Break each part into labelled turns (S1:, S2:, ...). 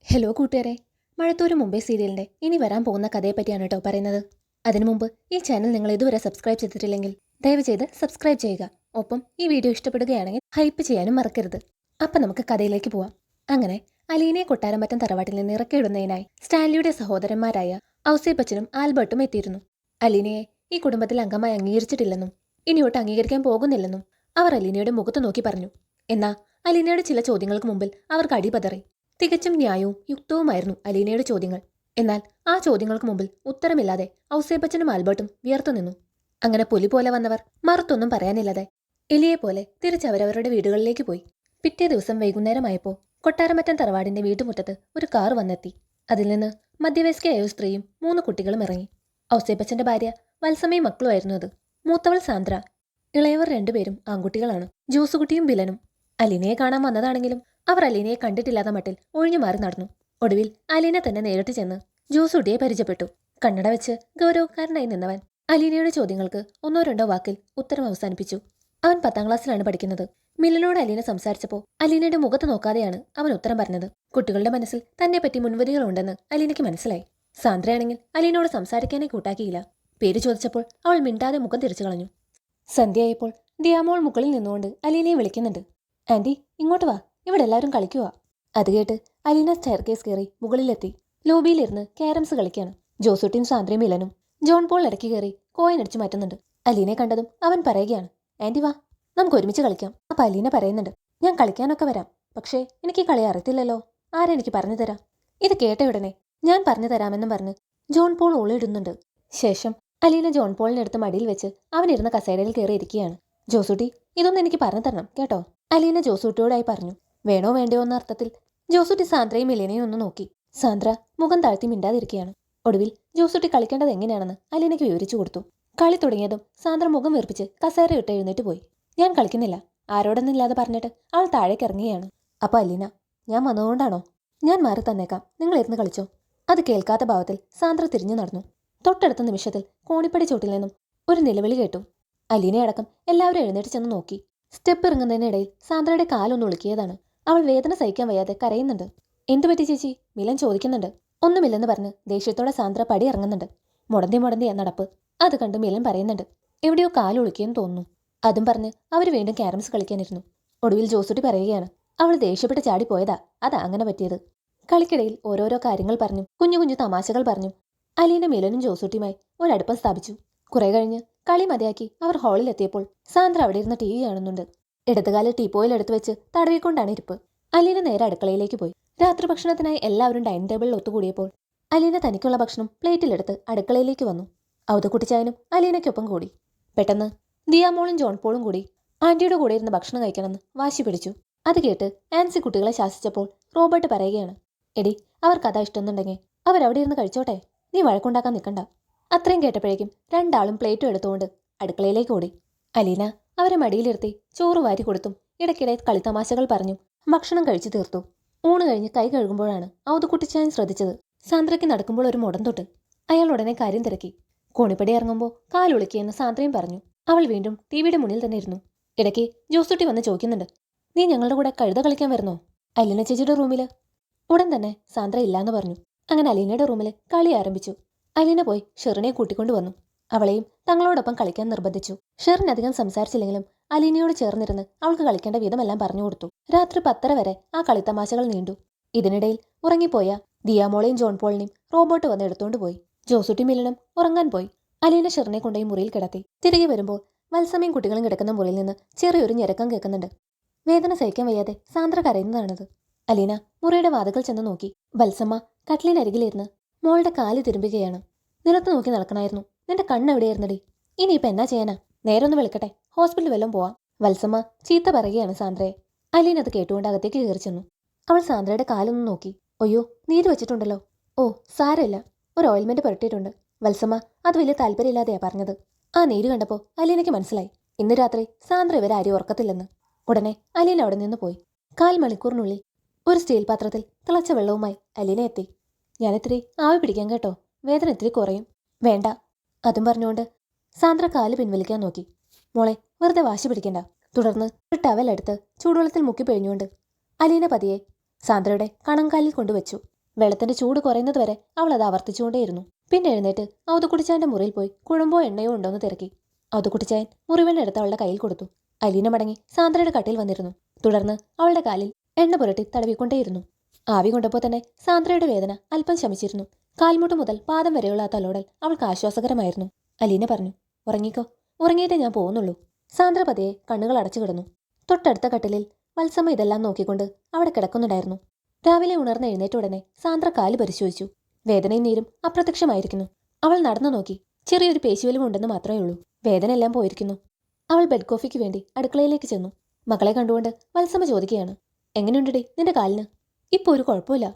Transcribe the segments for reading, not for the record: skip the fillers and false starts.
S1: Hello കൂട്ടുകാരെ, മഴത്തോരു മുംബൈ സീരിയലിന്റെ ഇനി വരാൻ പോകുന്ന കഥയെപ്പറ്റിയാണ് കേട്ടോ പറയുന്നത്. അതിനു മുമ്പ് ഈ ചാനൽ നിങ്ങൾ ഇതുവരെ സബ്സ്ക്രൈബ് ചെയ്തിട്ടില്ലെങ്കിൽ ദയവ് ചെയ്ത് സബ്സ്ക്രൈബ് ചെയ്യുക. ഒപ്പം ഈ വീഡിയോ ഇഷ്ടപ്പെടുകയാണെങ്കിൽ ഹൈപ്പ് ചെയ്യാനും മറക്കരുത്. അപ്പം നമുക്ക് കഥയിലേക്ക് പോവാം. അങ്ങനെ അലീനയെ കൊട്ടാരമറ്റം തറവാട്ടിൽ നിന്ന് ഇറക്കിയിടുന്നതിനായി സ്റ്റാൻലിയുടെ സഹോദരന്മാരായ ഔസേപ്പച്ചനും ആൽബർട്ടും എത്തിയിരുന്നു. അലീനയെ ഈ കുടുംബത്തിൽ അംഗമായി അംഗീകരിച്ചിട്ടില്ലെന്നും ഇനിയോട്ട് അംഗീകരിക്കാൻ പോകുന്നില്ലെന്നും അവർ അലീനയുടെ മുഖത്ത് നോക്കി പറഞ്ഞു. എന്നാൽ അലീനയുടെ ചില ചോദ്യങ്ങൾക്ക് മുമ്പിൽ അവർക്ക് അടിപതറി. തികച്ചും ന്യായവും യുക്തവുമായിരുന്നു അലീനയുടെ ചോദ്യങ്ങൾ. എന്നാൽ ആ ചോദ്യങ്ങൾക്ക് മുമ്പിൽ ഉത്തരമില്ലാതെ ഔസേപ്പച്ചനും ആൽബർട്ടും വിയർത്തുനിന്നു. അങ്ങനെ പുലി പോലെ വന്നവർ മറുത്തൊന്നും പറയാനില്ലാതെ എലിയെപ്പോലെ തിരിച്ചവരവരുടെ വീടുകളിലേക്ക് പോയി. പിറ്റേ ദിവസം വൈകുന്നേരമായപ്പോൾ കൊട്ടാരമറ്റം തറവാടിന്റെ വീട്ടുമുറ്റത്ത് ഒരു കാർ വന്നെത്തി. അതിൽ നിന്ന് മധ്യവയസ്കയായ ഒരു സ്ത്രീയും 3 കുട്ടികളും ഇറങ്ങി. ഔസേപ്പച്ചന്റെ ഭാര്യ വത്സമയും മക്കളുമായിരുന്നു അത്. മൂത്തവൾ സാന്ദ്ര, ഇളയവർ 2 പേരും ആൺകുട്ടികളാണ്, ജോസുകുട്ടിയും ബിലനും. അലീനയെ കാണാൻ വന്നതാണെങ്കിലും അവർ അലീനയെ കണ്ടിട്ടില്ലാത്ത മട്ടിൽ ഒഴിഞ്ഞു മാറി നടന്നു. ഒടുവിൽ അലീന തന്നെ നേരിട്ട് ചെന്ന് ജോസൂട്ടിയെ പരിചയപ്പെട്ടു. കണ്ണട വെച്ച് ഗൗരവക്കാരനായി നിന്നവൻ അലീനയുടെ ചോദ്യങ്ങൾക്ക് 1-2 വാക്കിൽ ഉത്തരം അവസാനിപ്പിച്ചു. അവൻ 10ാം ക്ലാസ്സിലാണ് പഠിക്കുന്നത്. മിലനോട് അലീന സംസാരിച്ചപ്പോൾ അലീനയുടെ മുഖത്ത് നോക്കാതെയാണ് അവൻ ഉത്തരം പറഞ്ഞത്. കുട്ടികളുടെ മനസ്സിൽ തന്നെപ്പറ്റി മുൻവിധികളുണ്ടെന്ന് അലീനയ്ക്ക് മനസ്സിലായി. സാന്ദ്രയാണെങ്കിൽ അലീനയോട് സംസാരിക്കാനേ കൂട്ടാക്കിയില്ല. പേര് ചോദിച്ചപ്പോൾ അവൾ മിണ്ടാതെ മുഖം തിരിച്ചു കളഞ്ഞു. സന്ധ്യയായപ്പോൾ ദിയാമോൾ മുകളിൽ നിന്നുകൊണ്ട് അലീനയെ വിളിക്കുന്നുണ്ട്. ആന്റി, ഇങ്ങോട്ട് വാ, ഇവിടെ എല്ലാവരും കളിക്കുക. അത് കേട്ട് അലീന സ്റ്റെയർകേസ് കയറി മുകളിലെത്തി. ലോബിയിലിരുന്ന് ക്യാരംസ് കളിക്കാണ്. ജോസൂട്ടിയും സാന്ദ്രയും മിലനും. ജോൺ പോൾ ഇടയ്ക്ക് കയറി കോയിൻ അടിച്ചു മാറ്റുന്നുണ്ട്. അലീനയെ കണ്ടതും അവൻ പറയുകയാണ്, ആന്റി വാ, നമുക്ക് ഒരുമിച്ച് കളിക്കാം. അപ്പൊ അലീന പറയുന്നുണ്ട്, ഞാൻ കളിക്കാനൊക്കെ വരാം, പക്ഷേ എനിക്ക് കളി അറിയത്തില്ലല്ലോ, ആരെനിക്ക് പറഞ്ഞു തരാം. ഇത് കേട്ട ഉടനെ ഞാൻ പറഞ്ഞു തരാമെന്നും പറഞ്ഞ് ജോൺ പോൾ ഓളിടുന്നുണ്ട്. ശേഷം അലീന ജോൺ പോളിനെടുത്ത് മടിയിൽ വെച്ച് അവനിരുന്ന കസേരയിൽ കയറി ഇരിക്കുകയാണ്. ജോസൂട്ടി, ഇതൊന്നും എനിക്ക് പറഞ്ഞു തരണം കേട്ടോ, അലീന ജോസൂട്ടിയോടായി പറഞ്ഞു. വേണോ വേണ്ടയോ എന്ന അർത്ഥത്തിൽ ജോസൂട്ടി സാന്ദ്രയും മിലനെയും ഒന്ന് നോക്കി. സാന്ദ്ര മുഖം താഴ്ത്തി മിണ്ടാതിരിക്കുകയാണ്. ഒടുവിൽ ജോസൂട്ടി കളിക്കേണ്ടത് എങ്ങനെയാണെന്ന് അലീനയ്ക്ക് വിവരിച്ചു കൊടുത്തു. കളി തുടങ്ങിയതും സാന്ദ്ര മുഖം വീർപ്പിച്ച് കസേര ഇട്ട് എഴുന്നേറ്റ് പോയി. ഞാൻ കളിക്കുന്നില്ല, ആരോടൊന്നില്ലാതെ പറഞ്ഞിട്ട് അവൾ താഴേക്ക് ഇറങ്ങുകയാണ്. അപ്പൊ അലീന, ഞാൻ വന്നതുകൊണ്ടാണോ? ഞാൻ മാറി തന്നേക്കാം, നിങ്ങൾ ഇരുന്ന് കളിച്ചോ. അത് കേൾക്കാത്ത ഭാവത്തിൽ സാന്ദ്ര തിരിഞ്ഞു നടന്നു. തൊട്ടടുത്ത നിമിഷത്തിൽ കോണിപ്പടി ചോട്ടിൽ നിന്നും ഒരു നിലവിളി കേട്ടു. അലീനയടക്കം എല്ലാവരും എഴുന്നേറ്റ് ചെന്ന് നോക്കി. സ്റ്റെപ്പ് ഇറങ്ങുന്നതിനിടയിൽ സാന്ദ്രയുടെ കാലൊന്ന് ഉളുക്കിയതാണ്. അവൾ വേദന സഹിക്കാൻ വയ്യാതെ കരയുന്നുണ്ട്. എന്തുപറ്റി ചേച്ചി? മിലൻ ചോദിക്കുന്നുണ്ട്. ഒന്നുമില്ലെന്ന് പറഞ്ഞ് ദേഷ്യത്തോടെ സാന്ദ്ര പടി ഇറങ്ങുന്നുണ്ട്. മുടന്തിയ നടപ്പ്. അത് കണ്ട് മിലൻ പറയുന്നുണ്ട്, എവിടെയോ കാലുളുക്കിയെന്ന് തോന്നുന്നു. അതും പറഞ്ഞ് അവർ വീണ്ടും ക്യാരംസ് കളിക്കാനിരുന്നു. ഒടുവിൽ ജോസൂട്ടി പറയുകയാണ്, അവൾ ദേഷ്യപ്പെട്ട് ചാടിപ്പോയതാ, അതാ അങ്ങനെ പറ്റിയത്. കളിക്കിടയിൽ ഓരോരോ കാര്യങ്ങൾ പറഞ്ഞു, കുഞ്ഞു കുഞ്ഞു തമാശകൾ പറഞ്ഞു അലീന മിലനും ജോസൂട്ടിയുമായി ഒരടുപ്പം സ്ഥാപിച്ചു. കുറെ കഴിഞ്ഞ് കളി മതിയാക്കി അവർ ഹാളിലെത്തിയപ്പോൾ സാന്ദ്ര അവിടെ ഇരുന്ന് TV കാണുന്നുണ്ട്. ഇടതുകാലിൽ ടീപ്പോയിൽ എടുത്തു വെച്ച് തടവിക്കൊണ്ടാണ് ഇരിപ്പ്. അലീന നേരെ അടുക്കളയിലേക്ക് പോയി. രാത്രി ഭക്ഷണത്തിനായി എല്ലാവരും ഡൈനിങ് ടേബിളിൽ ഒത്തുകൂടിയപ്പോൾ അലീന തനിക്കുള്ള ഭക്ഷണം പ്ലേറ്റിലെടുത്ത് അടുക്കളയിലേക്ക് വന്നു. ഔതക്കുട്ടിച്ചായനും അലീനയ്ക്കൊപ്പം കൂടി. പെട്ടെന്ന് ദിയാമോളും ജോൺ പോളും കൂടി ആന്റിയുടെ കൂടെ ഇരുന്ന് ഭക്ഷണം കഴിക്കണമെന്ന് വാശി പിടിച്ചു. അത് കേട്ട് ആൻസി കുട്ടികളെ ശാസിച്ചപ്പോൾ റോബർട്ട് പറയുകയാണ്, എടി, അവർക്ക് അതാ ഇഷ്ടമെന്നുണ്ടെങ്കിൽ അവരവിടെ ഇരുന്ന് കഴിച്ചോട്ടെ, നീ വഴക്കുണ്ടാക്കാൻ നിൽക്കണ്ട. അത്രയും കേട്ടപ്പോഴേക്കും 2 ആളും പ്ലേറ്റും എടുത്തുകൊണ്ട് അടുക്കളയിലേക്ക് ഓടി. അലീന അവരെ മടിയിലിരുത്തി ചോറ് വാരി കൊടുത്തും ഇടയ്ക്കിടെ കളിത്തമാശകൾ പറഞ്ഞും ഭക്ഷണം കഴിച്ചു തീർത്തു. ഊണ് കഴിഞ്ഞ് കൈ കഴുകുമ്പോഴാണ് ഔതുകുട്ടിച്ചായൻ ശ്രദ്ധിച്ചത്. സാന്ദ്രയ്ക്ക് നടക്കുമ്പോൾ ഒരു മുടം തൊട്ട്. അയാൾ ഉടനെ കാര്യം തിരക്കി. കോണിപ്പടി ഇറങ്ങുമ്പോൾ കാലുളുക്കിയെന്ന് സാന്ദ്രയും പറഞ്ഞു. അവൾ വീണ്ടും TVയുടെ മുന്നിൽ തന്നെ ഇരുന്നു. ഇടയ്ക്ക് ജോസുട്ടി വന്ന് ചോദിക്കുന്നുണ്ട്, നീ ഞങ്ങളുടെ കൂടെ കഴുത കളിക്കാൻ വരുന്നോ? അലീന ചേച്ചിയുടെ റൂമില്. ഉടൻ തന്നെ സാന്ദ്ര ഇല്ലാന്ന് പറഞ്ഞു. അങ്ങനെ അലീനയുടെ റൂമിൽ കളി ആരംഭിച്ചു. അലീന പോയി ഷെറിനെ കൂട്ടിക്കൊണ്ടു വന്നു. അവളെയും തങ്ങളോടൊപ്പം കളിക്കാൻ നിർബന്ധിച്ചു. ഷെറിൻ അധികം സംസാരിച്ചില്ലെങ്കിലും അലീനയോട് ചേർന്നിരുന്ന് അവൾക്ക് കളിക്കേണ്ട വിധമെല്ലാം പറഞ്ഞു കൊടുത്തു. രാത്രി 10:30 വരെ ആ കളിത്തമാശകൾ നീണ്ടു. ഇതിനിടയിൽ ഉറങ്ങിപ്പോയ ദിയാമോളെയും ജോൺ പോളിനെയും റോബോട്ട് വന്ന് എടുത്തോണ്ട് പോയി. ജോസുട്ടി മിലനും ഉറങ്ങാൻ പോയി. അലീന ഷെറിനെ കൊണ്ടുപോയി മുറിയിൽ കിടത്തി. തിരികെ വരുമ്പോൾ വത്സമയും കുട്ടികളും കിടക്കുന്ന മുറിയിൽ നിന്ന് ചെറിയൊരു ഞെരക്കം കേൾക്കുന്നുണ്ട്. വേദന സഹിക്കാൻ വയ്യാതെ സാന്ദ്ര കരയുന്നതാണത്. അലീന മുറിയുടെ വാതിൽക്കൽ ചെന്ന് നോക്കി. വത്സമ്മ കട്ടിലിനരികിലിരുന്ന് മോളുടെ കാല് തിരുമ്പുകയാണ്. നിലത്ത് നോക്കി നടക്കണമായിരുന്നു, നിന്റെ കണ്ണെവിടെയായിരുന്നടി? ഇനിയിപ്പോൾ എന്നാ ചെയ്യാനാ? നേരൊന്ന് വിളിക്കട്ടെ, ഹോസ്പിറ്റലിൽ വല്ലതും പോവാം. വത്സമ്മ ചീത്ത പറയുകയാണ് സാന്ദ്രയെ. അലീന അത് കേട്ടുകൊണ്ട് അകത്തേക്ക് കയറി ചെന്നു. അവൾ സാന്ദ്രയുടെ കാലൊന്ന് നോക്കി. അയ്യോ, നീര് വെച്ചിട്ടുണ്ടല്ലോ. ഓ സാരമില്ല, ഒരു ഓയിൽമെന്റ് പുരട്ടിയിട്ടുണ്ട്. വത്സമ്മ അത് വലിയ താല്പര്യമില്ലാതെയാ പറഞ്ഞത്. ആ നീര് കണ്ടപ്പോൾ അലീനയ്ക്ക് മനസ്സിലായി ഇന്ന് രാത്രി സാന്ദ്ര ഇവരെ ആരും ഉറക്കത്തില്ലെന്ന്. ഉടനെ അലീന അവിടെ നിന്ന് പോയി. 1/4 മണിക്കൂറിനുള്ളിൽ ഒരു സ്റ്റീൽ പാത്രത്തിൽ തിളച്ച വെള്ളവുമായി അലീന എത്തി. ഞാനിത്തിരി ആവി പിടിക്കാൻ കേട്ടോ, വേദന ഇത്തിരി കുറയും. വേണ്ട. അതും പറഞ്ഞുകൊണ്ട് സാന്ദ്ര കാല് പിൻവലിക്കാൻ നോക്കി. മോളെ, വെറുതെ വാശി പിടിക്കണ്ട. തുടർന്ന് ഒരു ടവൽ എടുത്ത് ചൂടുവെള്ളത്തിൽ മുക്കി പിഴിഞ്ഞുകൊണ്ട് അലീന പതിയെ സാന്ദ്രയുടെ കണങ്കാലിൽ കൊണ്ടുവച്ചു. വെള്ളത്തിന്റെ ചൂട് കുറയുന്നതുവരെ അവൾ അത് ആവർത്തിച്ചുകൊണ്ടേയിരുന്നു. പിന്നെ എഴുന്നേറ്റ് ഔതുക്കുട്ടിച്ചായന്റെ മുറിയിൽ പോയി കുഴമ്പോ എണ്ണയോ ഉണ്ടോന്ന് തിരക്കി. ഔതുക്കുട്ടിച്ചായൻ മുറിവെണ്ണ എടുത്ത് അവളുടെ കയ്യിൽ കൊടുത്തു. അലീന മടങ്ങി സാന്ദ്രയുടെ കട്ടിൽ വന്നിരുന്നു. തുടർന്ന് അവളുടെ കാലിൽ എണ്ണ പുരട്ടി തടവിക്കൊണ്ടേയിരുന്നു. ആവി കൊണ്ടപ്പോൾ തന്നെ സാന്ദ്രയുടെ വേദന അല്പം ശമിച്ചിരുന്നു. കാൽമുട്ട് മുതൽ പാദം വരെയുള്ള ആ തലോടൽ അവൾക്ക് ആശ്വാസകരമായിരുന്നു. അലീന പറഞ്ഞു, ഉറങ്ങിക്കോ, ഉറങ്ങിയിട്ടേ ഞാൻ പോകുന്നുള്ളൂ. സാന്ദ്ര പതിയെ കണ്ണുകൾ അടച്ചു കിടന്നു. തൊട്ടടുത്ത കട്ടിലിൽ വത്സമ്മ ഇതെല്ലാം നോക്കിക്കൊണ്ട് അവിടെ കിടക്കുന്നുണ്ടായിരുന്നു. രാവിലെ ഉണർന്ന് എഴുന്നേറ്റ ഉടനെ സാന്ദ്ര കാല് പരിശോധിച്ചു. വേദനയും നീരും അപ്രത്യക്ഷമായിരിക്കുന്നു. അവൾ നടന്നു നോക്കി. ചെറിയൊരു പേശിവലിവ് ഉണ്ടെന്ന് മാത്രമേ ഉള്ളൂ. വേദന എല്ലാം പോയിരിക്കുന്നു. അവൾ ബെഡ് കോഫിക്ക് വേണ്ടി അടുക്കളയിലേക്ക് ചെന്നു. മകളെ കണ്ടുകൊണ്ട് വത്സമ്മ ചോദിക്കുകയാണ്, എങ്ങനെയുണ്ടടി നിന്റെ കാലിന്? ഇപ്പോൾ ഒരു കുഴപ്പമില്ല.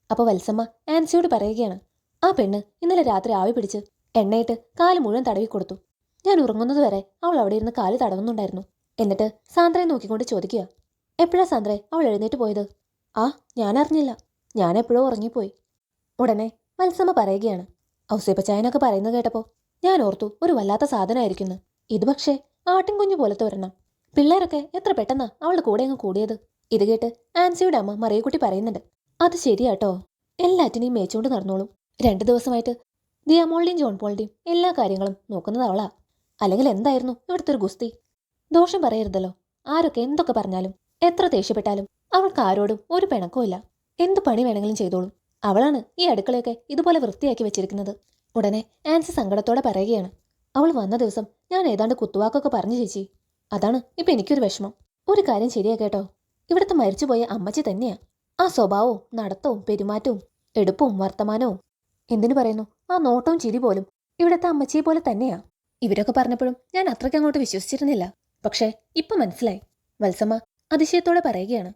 S1: അപ്പോൾ വത്സമ്മ ആൻസിയോട് പറയുകയാണ്, ആ പെണ്ണ് ഇന്നലെ രാത്രി ആവി പിടിച്ച് എണ്ണയിട്ട് കാല് മുഴുവൻ തടവി കൊടുത്തു. ഞാൻ ഉറങ്ങുന്നതുവരെ അവൾ അവിടെ ഇരുന്ന് കാല് തടവുന്നുണ്ടായിരുന്നു. എന്നിട്ട് സാന്ദ്രയെ നോക്കിക്കൊണ്ട് ചോദിക്കുക, എപ്പോഴാ സാന്ദ്രയെ അവൾ എഴുന്നേറ്റ് പോയത്? ആ, ഞാൻ അറിഞ്ഞില്ല, ഞാൻ എപ്പോഴോ ഉറങ്ങിപ്പോയി. ഉടനെ വത്സമ്മ പറയുകയാണ്, ഔസേപ്പച്ചായനൊക്കെ പറയുന്നത് കേട്ടപ്പോൾ ഞാൻ ഓർത്തു ഒരു വല്ലാത്ത സാധനമായിരിക്കുന്നു. ഇത് പക്ഷേ ആട്ടിൻകുഞ്ഞു പോലത്തെ ഒരെണ്ണം. പിള്ളേരൊക്കെ എത്ര പെട്ടെന്നാ അവളുടെ കൂടെ അങ്ങ് കൂടിയത്. ഇത് കേട്ട് ആൻസിയുടെ അമ്മ മറിയക്കുട്ടി പറയുന്നുണ്ട്, അത് ശരിയാട്ടോ, എല്ലാറ്റിനെയും മേച്ചുകൊണ്ട് നടന്നോളും. 2 ദിവസമായിട്ട് ദിയാമോളുടെയും ജോൺ പോളിന്റെയും എല്ലാ കാര്യങ്ങളും നോക്കുന്നത് അവളാ. അല്ലെങ്കിൽ എന്തായിരുന്നു ഇവിടുത്തെ ഒരു ഗുസ്തി? ദോഷം പറയരുതല്ലോ. ആരൊക്കെ എന്തൊക്കെ പറഞ്ഞാലും എത്ര ദേഷ്യപ്പെട്ടാലും അവൾക്ക് ആരോടും ഒരു പിണക്കമില്ല. എന്ത് പണി വേണമെങ്കിലും ചെയ്തോളും. അവളാണ് ഈ അടുക്കളയൊക്കെ ഇതുപോലെ വൃത്തിയാക്കി വെച്ചിരിക്കുന്നത്. ഉടനെ ആൻസി സങ്കടത്തോടെ പറയുകയാണ്, അവൾ വന്ന ദിവസം ഞാൻ ഏതാണ്ട് കുത്തുവാക്കൊക്കെ പറഞ്ഞു ചേച്ചി. അതാണ് ഇപ്പൊ എനിക്കൊരു വിഷമം. ഒരു കാര്യം ശരിയാ കേട്ടോ, ഇവിടുത്തെ മരിച്ചുപോയ അമ്മച്ചി തന്നെയാ. ആ സ്വഭാവവും നടത്തവും പെരുമാറ്റവും എടുപ്പവും വർത്തമാനവും, എന്തിനു പറയുന്നു ആ നോട്ടവും ചിരി പോലും ഇവിടുത്തെ അമ്മച്ചിയെ പോലെ തന്നെയാ. ഇവരൊക്കെ പറഞ്ഞപ്പോഴും ഞാൻ അത്രയ്ക്ക് അങ്ങോട്ട് വിശ്വസിച്ചിരുന്നില്ല. പക്ഷേ ഇപ്പൊ മനസ്സിലായി. വത്സമ്മ അതിശയത്തോടെ പറയുകയാണ്.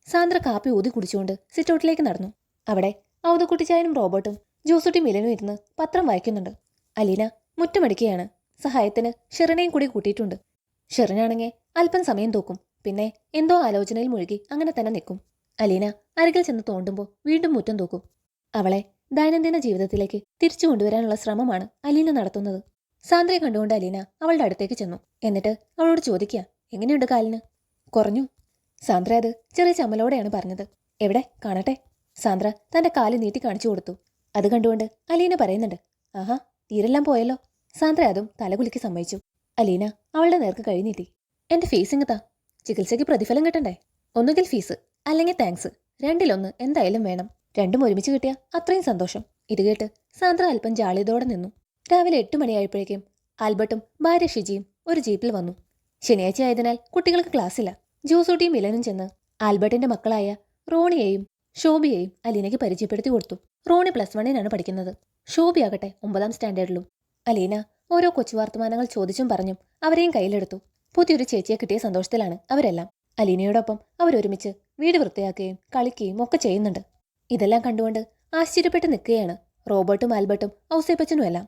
S1: സാന്ദ്ര കാപ്പി ഊതി കുടിച്ചുകൊണ്ട് സിറ്റൗട്ടിലേക്ക് നടന്നു. അവിടെ ഔതുക്കുട്ടിച്ചായനും റോബർട്ടും ജോസുട്ടി മിലനും ഇരുന്ന് പത്രം വായിക്കുന്നുണ്ട്. അലീന മുറ്റമടിക്കുകയാണ്. സഹായത്തിന് ഷെറിനെയും കൂടി കൂട്ടിയിട്ടുണ്ട്. ഷെറിനാണെങ്കിൽ അല്പം സമയം തോക്കും, പിന്നെ എന്തോ ആലോചനയിൽ മുഴുകി അങ്ങനെ തന്നെ നിൽക്കും. അലീന അരികിൽ ചെന്ന് തോണ്ടുമ്പോൾ വീണ്ടും മുറ്റം തൂക്കും. അവളെ ദൈനംദിന ജീവിതത്തിലേക്ക് തിരിച്ചു കൊണ്ടുവരാനുള്ള ശ്രമമാണ് അലീന നടത്തുന്നത്. സാന്ദ്രയെ കണ്ടുകൊണ്ട് അലീന അവളുടെ അടുത്തേക്ക് ചെന്നു. എന്നിട്ട് അവളോട് ചോദിക്കുക, എങ്ങനെയുണ്ട് കാലിന്? കുറഞ്ഞു. സാന്ദ്ര അത് ചെറിയ ചമ്മലോടെയാണ് പറഞ്ഞത്. എവിടെ കാണട്ടെ? സാന്ദ്ര തന്റെ കാല് നീട്ടി കാണിച്ചു കൊടുത്തു. അത് കണ്ടുകൊണ്ട് അലീന പറയുന്നുണ്ട്, ആഹാ, തീരെല്ലാം പോയല്ലോ. സാന്ദ്ര അതും തലകുലുക്കി സമ്മതിച്ചു. അലീന അവളുടെ നേർക്ക് കൈ നീട്ടി. എന്റെ ഫീസിങ് താ, ചികിത്സയ്ക്ക് പ്രതിഫലം കിട്ടണ്ടേ? ഒന്നുകിൽ ഫീസ് അല്ലെങ്കിൽ താങ്ക്സ്, രണ്ടിലൊന്ന് എന്തായാലും വേണം. രണ്ടും ഒരുമിച്ച് കിട്ടിയാൽ അത്രയും സന്തോഷം. ഇത് കേട്ട് സാന്ദ്ര അല്പം ജാളിയതോടെ നിന്നു. രാവിലെ 8 മണിയായപ്പോഴേക്കും ആൽബർട്ടും ഭാര്യ ഷിജിയും ഒരു ജീപ്പിൽ വന്നു. ശനിയാഴ്ച ആയതിനാൽ കുട്ടികൾക്ക് ക്ലാസ്സില്ല. ജോസൂട്ടിയും മിലനും ചെന്ന് ആൽബർട്ടിന്റെ മക്കളായ റോണിയെയും ഷോബിയെയും അലീനയ്ക്ക് പരിചയപ്പെടുത്തി കൊടുത്തു. റോണി +1 പഠിക്കുന്നത്. ഷോബിയാകട്ടെ 9ാം സ്റ്റാൻഡേർഡിലും. അലീന ഓരോ കൊച്ചു വർത്തമാനങ്ങൾ ചോദിച്ചും പറഞ്ഞും അവരെയും കയ്യിലെടുത്തു. പുതിയൊരു ചേച്ചിയെ കിട്ടിയ സന്തോഷത്തിലാണ് അവരെല്ലാം. അലീനയോടൊപ്പം അവരൊരുമിച്ച് വീട് വൃത്തിയാക്കുകയും കളിക്കുകയും ഒക്കെ ചെയ്യുന്നുണ്ട്. ഇതെല്ലാം കണ്ടുകൊണ്ട് ആശ്ചര്യപ്പെട്ട് നിൽക്കുകയാണ് റോബർട്ടും ആൽബർട്ടും ഔസേപ്പച്ചനും എല്ലാം.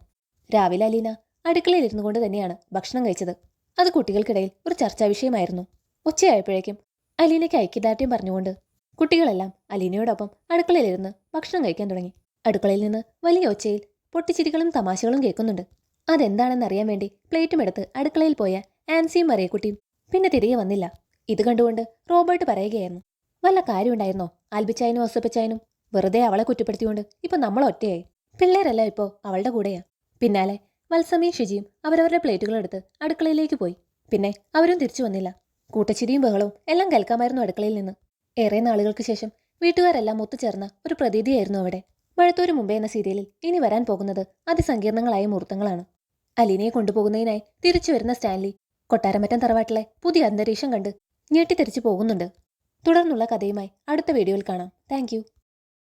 S1: രാവിലെ അലീന അടുക്കളയിൽ ഇരുന്നു കൊണ്ട് തന്നെയാണ് ഭക്ഷണം കഴിച്ചത്. അത് കുട്ടികൾക്കിടയിൽ ഒരു ചർച്ചാ വിഷയമായിരുന്നു. ഉച്ചയായപ്പോഴേക്കും അലീനയ്ക്ക് ഐക്യദാർഢ്യം പറഞ്ഞുകൊണ്ട് കുട്ടികളെല്ലാം അലീനയോടൊപ്പം അടുക്കളയിലിരുന്ന് ഭക്ഷണം കഴിക്കാൻ തുടങ്ങി. അടുക്കളയിൽ നിന്ന് വലിയ ഒച്ചയിൽ പൊട്ടിച്ചിരികളും തമാശകളും കേൾക്കുന്നുണ്ട്. അതെന്താണെന്നറിയാൻ വേണ്ടി പ്ലേറ്റും എടുത്ത് അടുക്കളയിൽ പോയ ആൻസിയും മറിയക്കുട്ടിയും പിന്നെ തിരികെ വന്നില്ല. ഇത് കണ്ടുകൊണ്ട് റോബർട്ട് പറയുകയായിരുന്നു, വല്ല കാര്യമുണ്ടായിരുന്നോ ആൽബിച്ചായനും ഔസേപ്പച്ചായനും? വെറുതെ അവളെ കുറ്റപ്പെടുത്തിക്കൊണ്ട് ഇപ്പൊ നമ്മൾ ഒറ്റയായി. പിള്ളേരെല്ലാം ഇപ്പോൾ അവളുടെ കൂടെയാ. പിന്നാലെ വത്സമയും ഷിജിയും അവരവരുടെ പ്ലേറ്റുകളെടുത്ത് അടുക്കളയിലേക്ക് പോയി. പിന്നെ അവരും തിരിച്ചു വന്നില്ല. കൂട്ടച്ചിരിയും ബഹളവും എല്ലാം കേൾക്കാമായിരുന്നു അടുക്കളയിൽ നിന്ന്. ഏറെ നാളുകൾക്ക് ശേഷം വീട്ടുകാരെല്ലാം ഒത്തുചേർന്ന ഒരു പ്രതീതിയായിരുന്നു അവിടെ. മഴത്തോരു മുമ്പേ എന്ന സീരിയലിൽ ഇനി വരാൻ പോകുന്നത് അതിസങ്കീർണങ്ങളായ മുഹൂർത്തങ്ങളാണ്. അലീനയെ കൊണ്ടുപോകുന്നതിനായി തിരിച്ചു വരുന്ന സ്റ്റാൻലി കൊട്ടാരമറ്റം തറവാട്ടിലെ പുതിയ അന്തരീക്ഷം കണ്ട് ഞെട്ടിത്തെറിച്ചു പോകുന്നുണ്ട്. തുടർന്നുള്ള കഥയുമായി അടുത്ത വീഡിയോയിൽ കാണാം. താങ്ക്